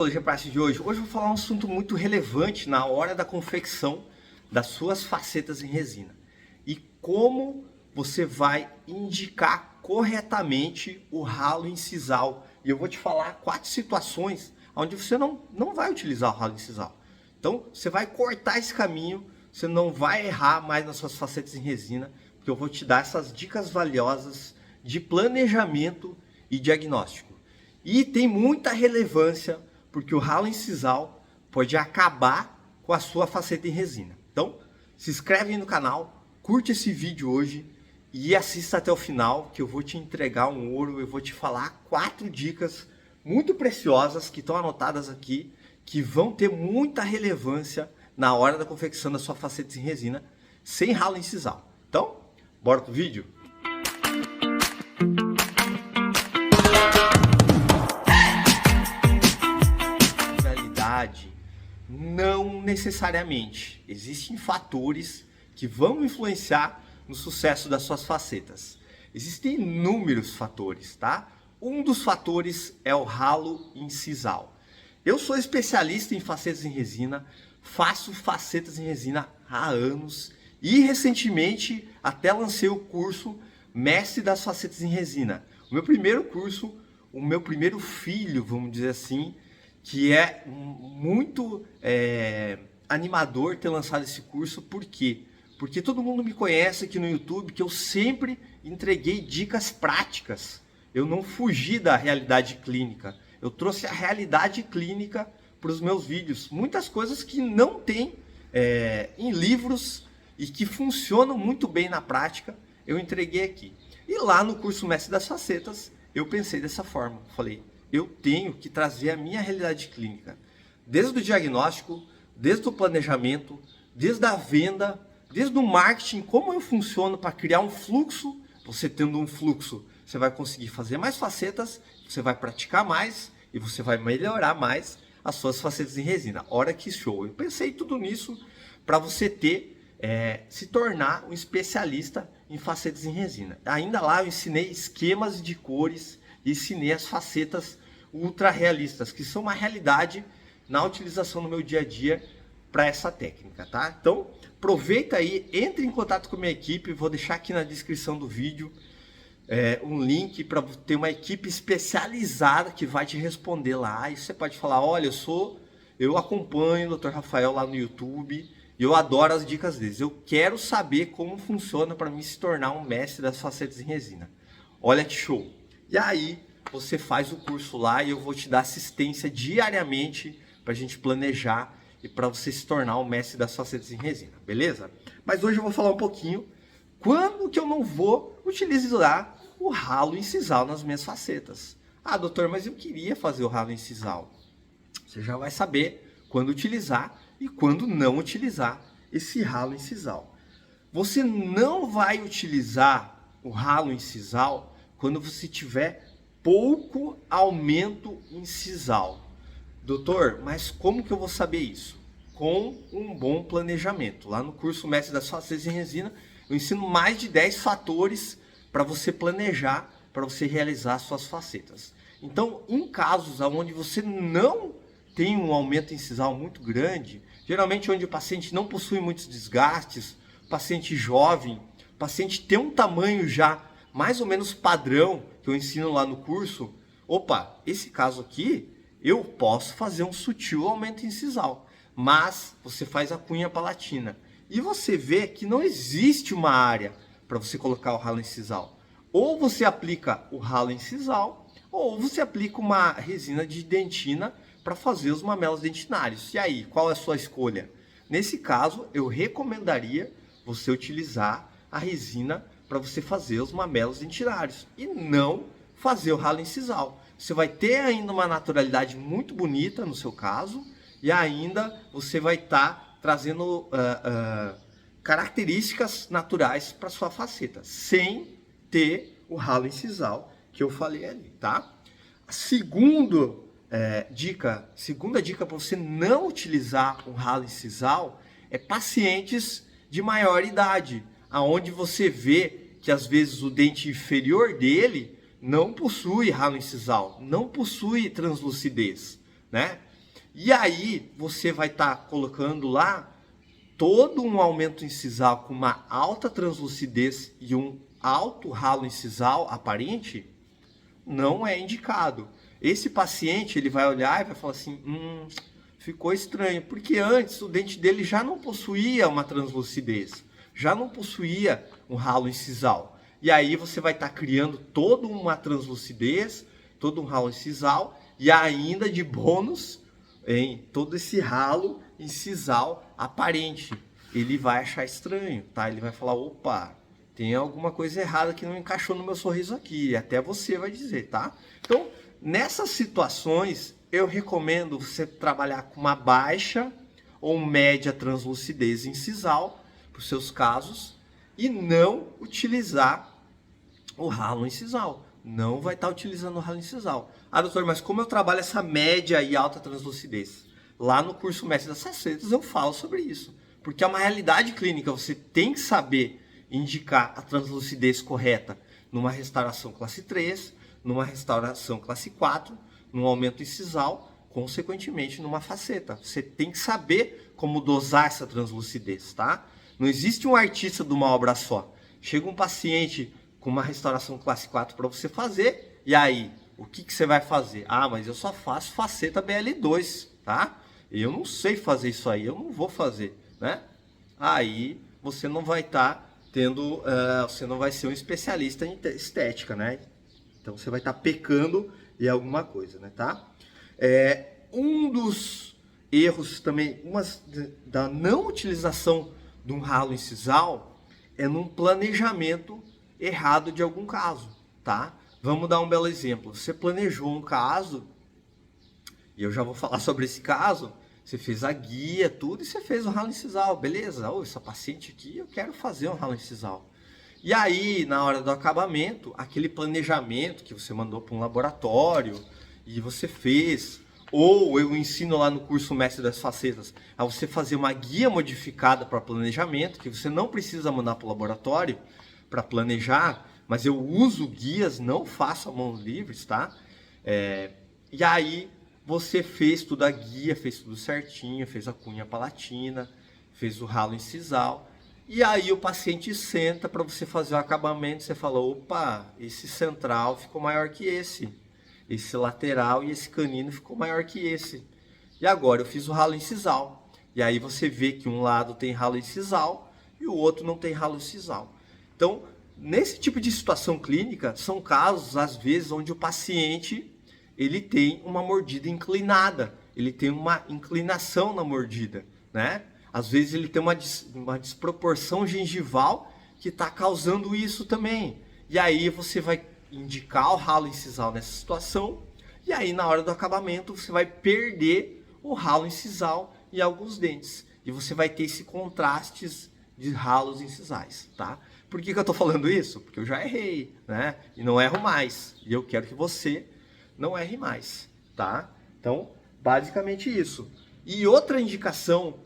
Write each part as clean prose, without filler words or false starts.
Tecnologia para de hoje. Hoje eu vou falar um assunto muito relevante na hora da confecção das suas facetas em resina e como você vai indicar corretamente o ralo incisal. E eu vou te falar 4 situações onde você não vai utilizar o ralo incisal. Então você vai cortar esse caminho, você não vai errar mais nas suas facetas em resina, porque eu vou te dar essas dicas valiosas de planejamento e diagnóstico. E tem muita relevância, porque o ralo incisal pode acabar com a sua faceta em resina. Então, se inscreve aí no canal, curte esse vídeo hoje e assista até o final, que eu vou te entregar um ouro, eu vou te falar 4 dicas muito preciosas que estão anotadas aqui, que vão ter muita relevância na hora da confecção da sua faceta em resina, sem ralo incisal. Então, bora pro vídeo? Não necessariamente. Existem fatores que vão influenciar no sucesso das suas facetas. Existem inúmeros fatores, tá? Um dos fatores é o ralo incisal. Eu sou especialista em facetas em resina, faço facetas em resina há anos e recentemente até lancei o curso Mestre das Facetas em Resina. O meu primeiro curso, o meu primeiro filho, vamos dizer assim, que é muito animador ter lançado esse curso. Por quê? Porque todo mundo me conhece aqui no YouTube, que eu sempre entreguei dicas práticas. Eu não fugi da realidade clínica. Eu trouxe a realidade clínica para os meus vídeos. Muitas coisas que não tem em livros e que funcionam muito bem na prática, eu entreguei aqui. E lá no curso Mestre das Facetas, eu pensei dessa forma. Falei, eu tenho que trazer a minha realidade clínica, desde o diagnóstico, desde o planejamento, desde a venda, desde o marketing, como eu funciono para criar um fluxo. Você tendo um fluxo, você vai conseguir fazer mais facetas, você vai praticar mais e você vai melhorar mais as suas facetas em resina. Olha que show! Eu pensei tudo nisso para você se tornar um especialista em facetas em resina. Ainda lá eu ensinei esquemas de cores, ensinei as facetas ultra realistas, que são uma realidade na utilização no meu dia a dia para essa técnica, tá? Então, aproveita aí, entre em contato com a minha equipe, vou deixar aqui na descrição do vídeo um link para ter uma equipe especializada que vai te responder lá. E você pode falar, olha, eu acompanho o Dr. Rafael lá no YouTube, e eu adoro as dicas deles. Eu quero saber como funciona para mim se tornar um mestre das facetas em resina. Olha que show! E aí, você faz o curso lá e eu vou te dar assistência diariamente para a gente planejar e para você se tornar o mestre das facetas em resina, beleza? Mas hoje eu vou falar um pouquinho quando que eu não vou utilizar o ralo incisal nas minhas facetas. Ah, doutor, mas eu queria fazer o ralo incisal. Você já vai saber quando utilizar e quando não utilizar esse ralo incisal. Você não vai utilizar o ralo incisal quando você tiver pouco aumento incisal. Doutor, mas como que eu vou saber isso? Com um bom planejamento. Lá no curso Mestre das Facetas em Resina, eu ensino mais de 10 fatores para você planejar, para você realizar suas facetas. Então, em casos onde você não tem um aumento incisal muito grande, geralmente onde o paciente não possui muitos desgastes, paciente jovem, paciente tem um tamanho já mais ou menos padrão, que eu ensino lá no curso, opa, esse caso aqui, eu posso fazer um sutil aumento incisal, mas você faz a cunha palatina. E você vê que não existe uma área para você colocar o ralo incisal. Ou você aplica o ralo incisal, ou você aplica uma resina de dentina para fazer os mamelos dentinários. E aí, qual é a sua escolha? Nesse caso, eu recomendaria você utilizar a resina para você fazer os mamelos dentinários e não fazer o ralo incisal. Você vai ter ainda uma naturalidade muito bonita no seu caso e ainda você vai estar trazendo características naturais para sua faceta, sem ter o ralo incisal que eu falei ali, tá? Segunda dica para você não utilizar o ralo incisal é pacientes de maior idade, aonde você vê que às vezes o dente inferior dele não possui ralo incisal, não possui translucidez, né? E aí você vai estar colocando lá todo um aumento incisal com uma alta translucidez e um alto ralo incisal aparente, não é indicado. Esse paciente, ele vai olhar e vai falar assim, ficou estranho, porque antes o dente dele já não possuía uma translucidez, já não possuía um ralo incisal. E aí você vai estar criando toda uma translucidez, todo um ralo incisal e ainda de bônus, em todo esse ralo incisal aparente. Ele vai achar estranho, tá? Ele vai falar, opa, tem alguma coisa errada que não encaixou no meu sorriso aqui. Até você vai dizer, tá? Então, nessas situações, eu recomendo você trabalhar com uma baixa ou média translucidez incisal, para os seus casos, e não utilizar o ralo incisal. Não vai estar utilizando o ralo incisal. Ah, doutor, mas como eu trabalho essa média e alta translucidez? Lá no curso Mestre das Facetas eu falo sobre isso. Porque é uma realidade clínica, você tem que saber indicar a translucidez correta numa restauração classe 3, numa restauração classe 4, num aumento incisal, consequentemente numa faceta. Você tem que saber como dosar essa translucidez, tá? Não existe um artista de uma obra só. Chega um paciente com uma restauração classe 4 para você fazer, e aí, o que você vai fazer? Ah, mas eu só faço faceta BL2, tá? Eu não sei fazer isso aí, eu não vou fazer, né? Aí você não vai estar tendo, você não vai ser um especialista em estética, né? Então você vai estar pecando em alguma coisa, né, tá? Um dos erros também, da não utilização de um ralo incisal é num planejamento errado de algum caso, tá? Vamos dar um belo exemplo. Você planejou um caso, e eu já vou falar sobre esse caso, você fez a guia, tudo, e você fez o ralo incisal, beleza? Essa paciente aqui, eu quero fazer um ralo incisal. E aí, na hora do acabamento, aquele planejamento que você mandou para um laboratório, e você fez, ou eu ensino lá no curso Mestre das Facetas, a você fazer uma guia modificada para planejamento, que você não precisa mandar para o laboratório para planejar, mas eu uso guias, não faço a mãos livres, tá? E aí, você fez tudo a guia, fez tudo certinho, fez a cunha palatina, fez o ralo incisal. E aí o paciente senta para você fazer o acabamento, você fala, opa, esse central ficou maior que esse lateral e esse canino ficou maior que esse. E agora eu fiz o ralo incisal. E aí você vê que um lado tem ralo incisal e o outro não tem ralo incisal. Então, nesse tipo de situação clínica, são casos, às vezes, onde o paciente ele tem uma mordida inclinada, ele tem uma inclinação na mordida, né? Às vezes ele tem uma desproporção gengival que está causando isso também. E aí você vai indicar o ralo incisal nessa situação, e aí na hora do acabamento você vai perder o ralo incisal em alguns dentes. E você vai ter esse contraste de ralos incisais, tá? Por que eu estou falando isso? Porque eu já errei, né? E não erro mais. E eu quero que você não erre mais, tá? Então, basicamente isso. E outra indicação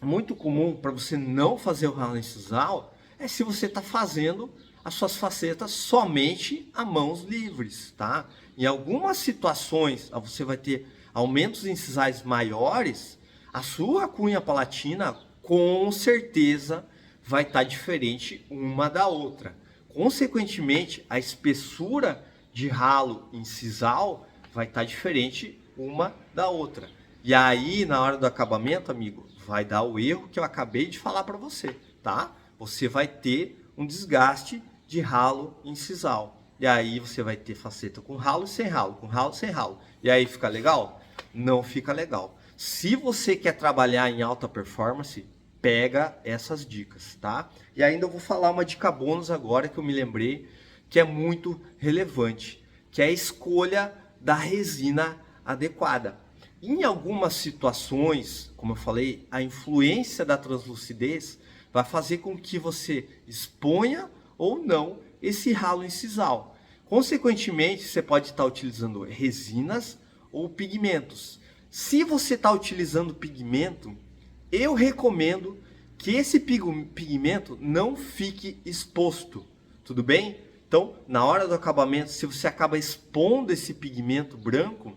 muito comum para você não fazer o ralo incisal é se você está fazendo as suas facetas somente a mãos livres, tá? Em algumas situações, você vai ter aumentos incisais maiores, a sua cunha palatina com certeza vai estar diferente uma da outra. Consequentemente, a espessura de ralo incisal vai estar diferente uma da outra. E aí, na hora do acabamento, amigo, vai dar o erro que eu acabei de falar para você, tá? Você vai ter um desgaste de ralo incisal. E aí você vai ter faceta com ralo e sem ralo, com ralo e sem ralo. E aí fica legal? Não fica legal. Se você quer trabalhar em alta performance, pega essas dicas, tá? E ainda eu vou falar uma dica bônus agora que eu me lembrei, que é muito relevante, que é a escolha da resina adequada. Em algumas situações, como eu falei, a influência da translucidez vai fazer com que você exponha ou não esse ralo incisal. Consequentemente, você pode estar utilizando resinas ou pigmentos. Se você está utilizando pigmento, eu recomendo que esse pigmento não fique exposto, tudo bem? Então, na hora do acabamento, se você acaba expondo esse pigmento branco,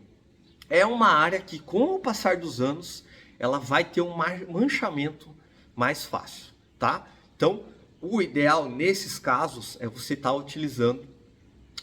é uma área que, com o passar dos anos, ela vai ter um manchamento mais fácil, tá? Então, o ideal nesses casos é você estar utilizando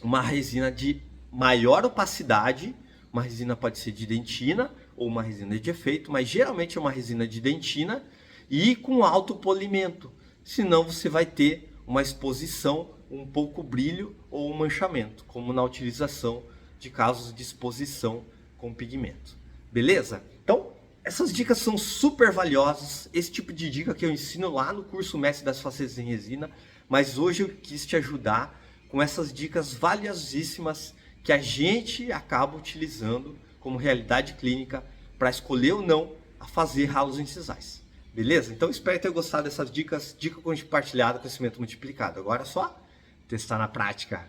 uma resina de maior opacidade. Uma resina pode ser de dentina ou uma resina de efeito, mas geralmente é uma resina de dentina e com alto polimento. Senão você vai ter uma exposição, um pouco brilho ou um manchamento, como na utilização de casos de exposição com pigmento. Beleza? Então, essas dicas são super valiosas. Esse tipo de dica que eu ensino lá no curso Mestre das Facetas em Resina, mas hoje eu quis te ajudar com essas dicas valiosíssimas que a gente acaba utilizando como realidade clínica para escolher ou não a fazer ralos incisais. Beleza? Então espero ter gostado dessas dicas, dica compartilhada, conhecimento multiplicado. Agora é só testar na prática.